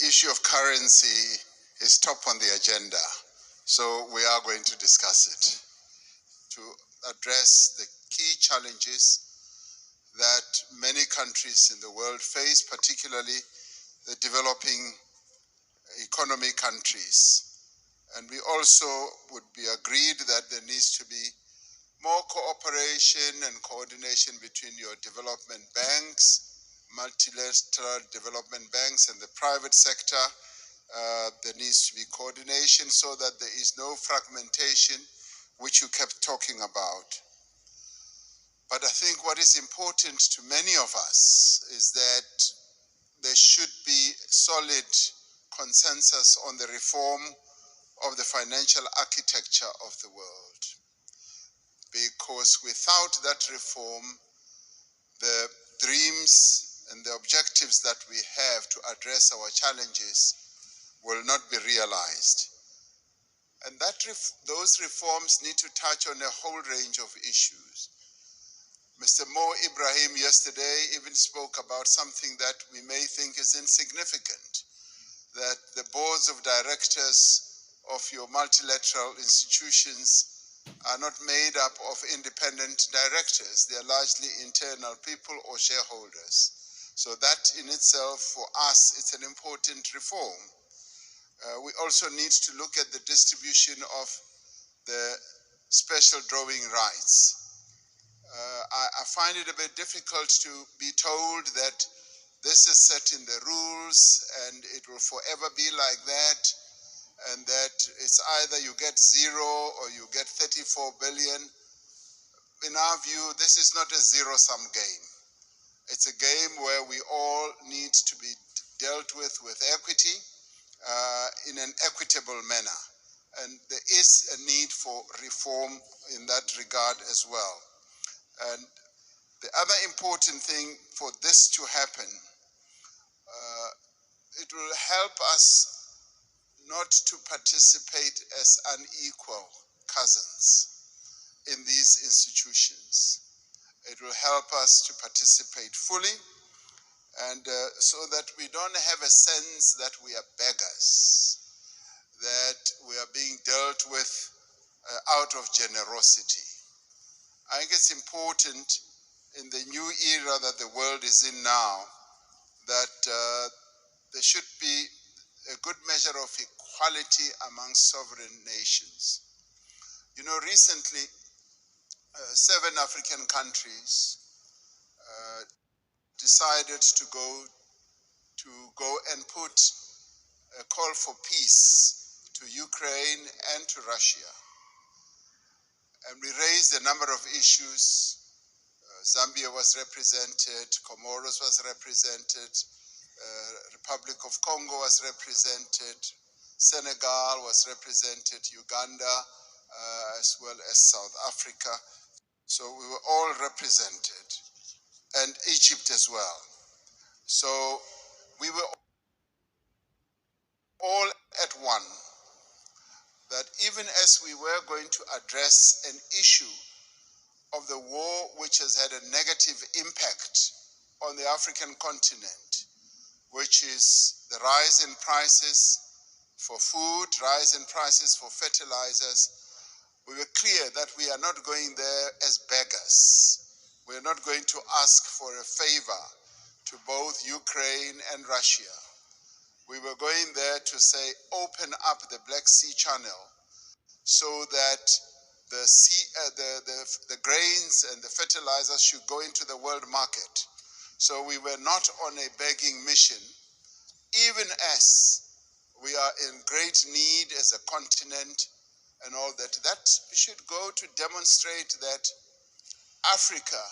issue of currency is top on the agenda, so we are going to discuss it to address the key challenges that many countries in the world face, particularly the developing economy countries. And we also would be agreed that there needs to be more cooperation and coordination between your development banks, multilateral development banks, and the private sector. There needs to be coordination so that there is no fragmentation, which you kept talking about. But I think what is important to many of us is that there should be solid consensus on the reform of the financial architecture of the world. Because without that reform, the dreams and the objectives that we have to address our challenges will not be realized. And those reforms need to touch on a whole range of issues. Mr. Mo Ibrahim yesterday even spoke about something that we may think is insignificant, that the boards of directors of your multilateral institutions are not made up of independent directors. They are largely internal people or shareholders. So that in itself, for us, it's an important reform. We also need to look at the distribution of the special drawing rights. I find it a bit difficult to be told that this is set in the rules and it will forever be like that, and that it's either you get 0 or you get 34 billion. In our view, this is not a zero-sum game. It's a game where we all need to be dealt with equity in an equitable manner. And there is a need for reform in that regard as well. And the other important thing for this to happen, it will help us not to participate as unequal cousins in these institutions. It will help us to participate fully, and so that we don't have a sense that we are beggars, that we are being dealt with out of generosity. I think it's important in the new era that the world is in now that there should be a good measure of equality among sovereign nations. You know, recently, 7 African countries decided to go and put a call for peace to Ukraine and to Russia. And we raised a number of issues. Zambia was represented, Comoros was represented, Republic of Congo was represented, Senegal was represented, Uganda, as well as South Africa. So we were all represented, and Egypt as well. So we were all at one, that even as we were going to address an issue of the war which has had a negative impact on the African continent, which is the rise in prices for food, rise in prices for fertilizers, we were clear that we are not going there as beggars. We are not going to ask for a favor to both Ukraine and Russia. We were going there to say, open up the Black Sea Channel so that the grains and the fertilizers should go into the world market. So we were not on a begging mission, even as we are in great need as a continent and all that. That should go to demonstrate that Africa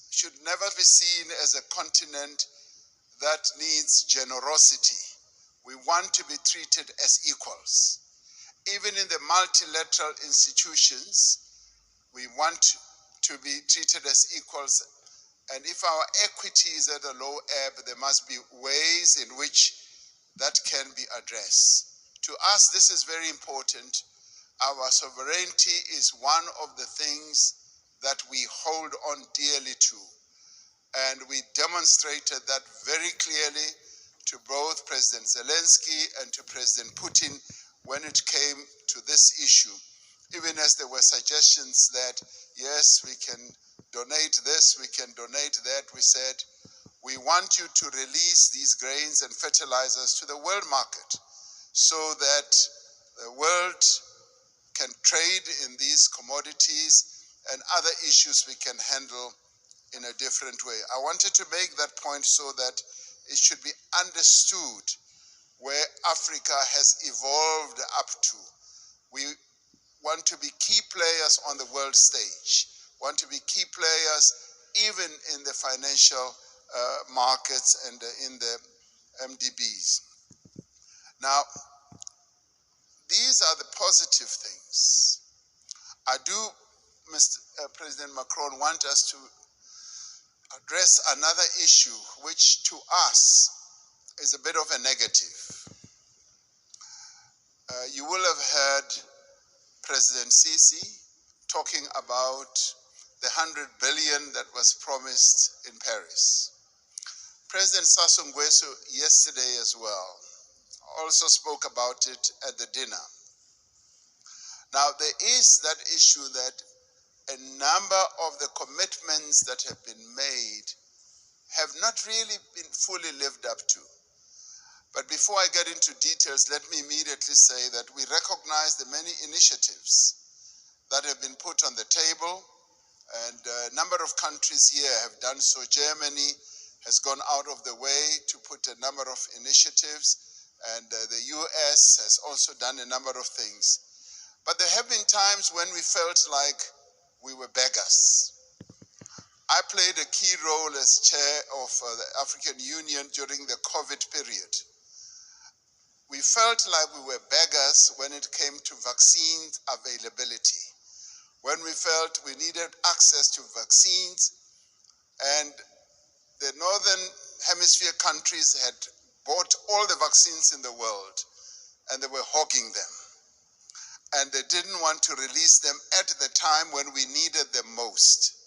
should never be seen as a continent that needs generosity. We want to be treated as equals. Even in the multilateral institutions, we want to be treated as equals. And if our equity is at a low ebb, there must be ways in which that can be addressed. To us, this is very important. Our sovereignty is one of the things that we hold on dearly to. And we demonstrated that very clearly to both President Zelensky and to President Putin when it came to this issue. Even as there were suggestions that, yes, we can donate this, we can donate that, we said, we want you to release these grains and fertilizers to the world market so that the world can trade in these commodities and other issues we can handle in a different way. I wanted to make that point so that it should be understood where Africa has evolved up to. We want to be key players on the world stage, want to be key players even in the financial markets and in the MDBs. Now, these are the positive things. I do, Mr. President Macron, want us to address another issue which to us is a bit of a negative. You will have heard President Sisi talking about the 100 billion that was promised in Paris. President Sassou Nguesso yesterday as well also spoke about it at the dinner. Now there is that issue that a number of the commitments that have been made have not really been fully lived up to. But before I get into details, let me immediately say that we recognize the many initiatives that have been put on the table, and a number of countries here have done so. Germany has gone out of the way to put a number of initiatives, and the US has also done a number of things. But there have been times when we felt like we were beggars. I played a key role as chair of the African Union during the COVID period. We felt like we were beggars when it came to vaccine availability, when we felt we needed access to vaccines, and the Northern Hemisphere countries had bought all the vaccines in the world, and they were hogging them. And they didn't want to release them at the time when we needed them most.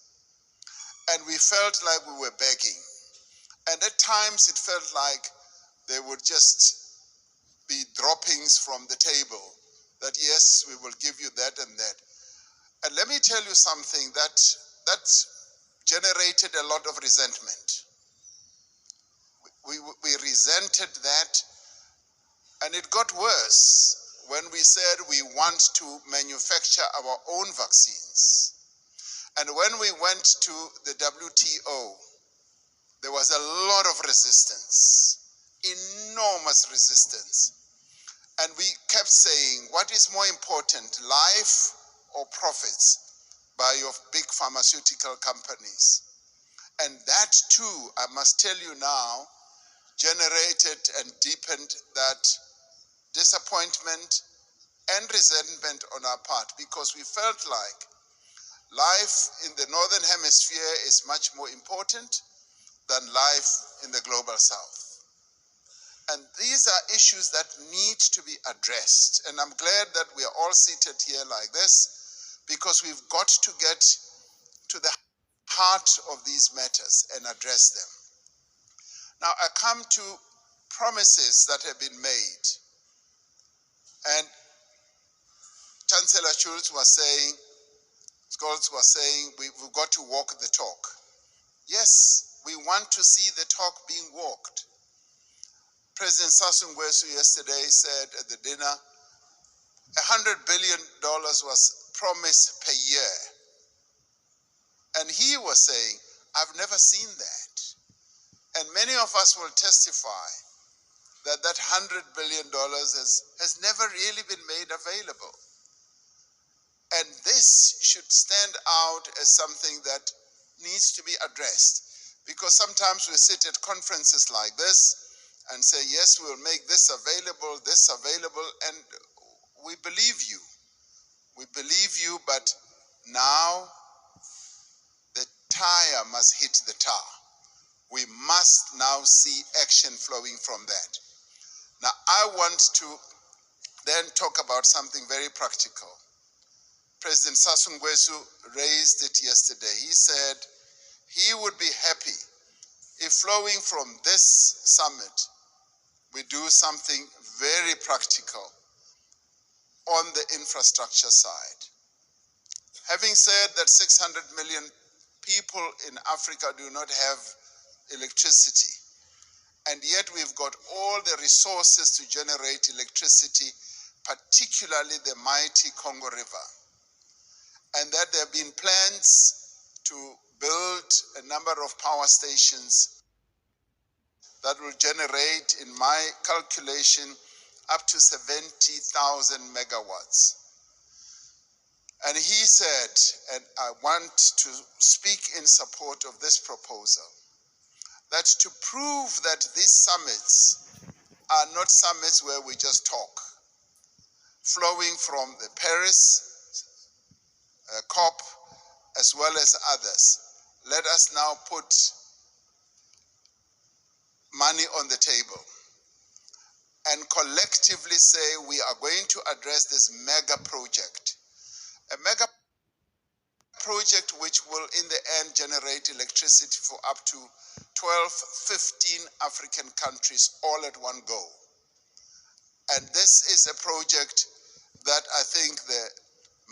And we felt like we were begging. And at times it felt like they would just be droppings from the table, that yes, we will give you that and that. And let me tell you something that generated a lot of resentment. We resented that, and it got worse when we said we want to manufacture our own vaccines. And when we went to the WTO, there was a lot of resistance, enormous resistance. And we kept saying, what is more important, life or profits by your big pharmaceutical companies? And that too, I must tell you now, generated and deepened that disappointment and resentment on our part, because we felt like life in the Northern Hemisphere is much more important than life in the global South. And these are issues that need to be addressed. And I'm glad that we are all seated here like this, because we've got to get to the heart of these matters and address them. Now I come to promises that have been made. And Chancellor Scholz was saying, we've got to walk the talk. Yes, we want to see the talk being walked. President Sassou Nguesso yesterday said at the dinner, $100 billion was promised per year. And he was saying, I've never seen that. And many of us will testify that that $100 billion has never really been made available. And this should stand out as something that needs to be addressed. Because sometimes we sit at conferences like this and say, yes, we'll make this available, and we believe you. We believe you, but now the tire must hit the tar. We must now see action flowing from that. Now, I want to then talk about something very practical. President Sassou Nguesso raised it yesterday. He said he would be happy if flowing from this summit we do something very practical on the infrastructure side. Having said that 600 million people in Africa do not have electricity, and yet we've got all the resources to generate electricity, particularly the mighty Congo River, and that there have been plans to build a number of power stations that will generate, in my calculation, up to 70,000 megawatts. And he said, and I want to speak in support of this proposal, that to prove that these summits are not summits where we just talk, flowing from the Paris COP as well as others, let us now put money on the table and collectively say we are going to address this mega project. A mega project which will in the end generate electricity for up to 12, 15 African countries all at one go. And this is a project that I think the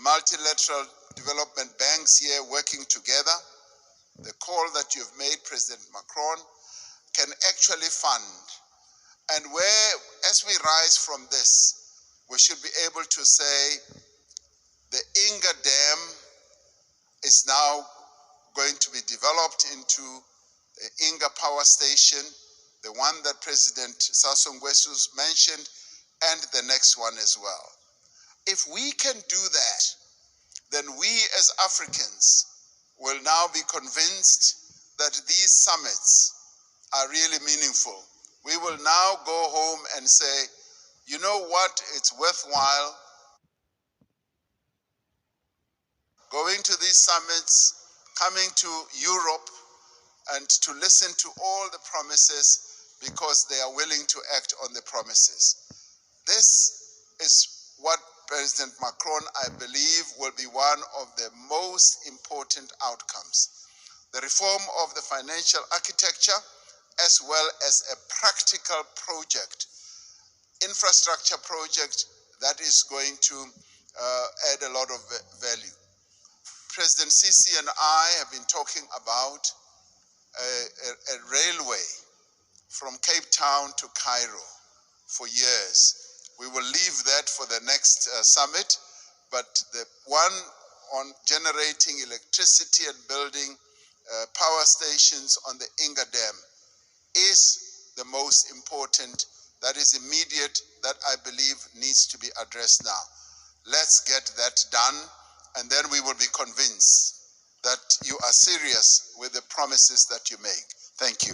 multilateral development banks here working together, the call that you've made, President Macron, can actually fund. And where, as we rise from this, we should be able to say the Inga Dam is now going to be developed into the Inga Power Station, the one that President Sassou Nguesso mentioned, and the next one as well. If we can do that, then we as Africans will now be convinced that these summits are really meaningful. We will now go home and say, you know what, it's worthwhile going to these summits, coming to Europe, and to listen to all the promises because they are willing to act on the promises. This is what President Macron, I believe, will be one of the most important outcomes. The reform of the financial architecture, as well as a practical project, infrastructure project that is going to add a lot of value. President Sisi and I have been talking about a railway from Cape Town to Cairo for years. We will leave that for the next summit, but the one on generating electricity and building power stations on the Inga Dam is the most important, that is immediate, that I believe needs to be addressed now. Let's get that done, and then we will be convinced that you are serious with the promises that you make. Thank you.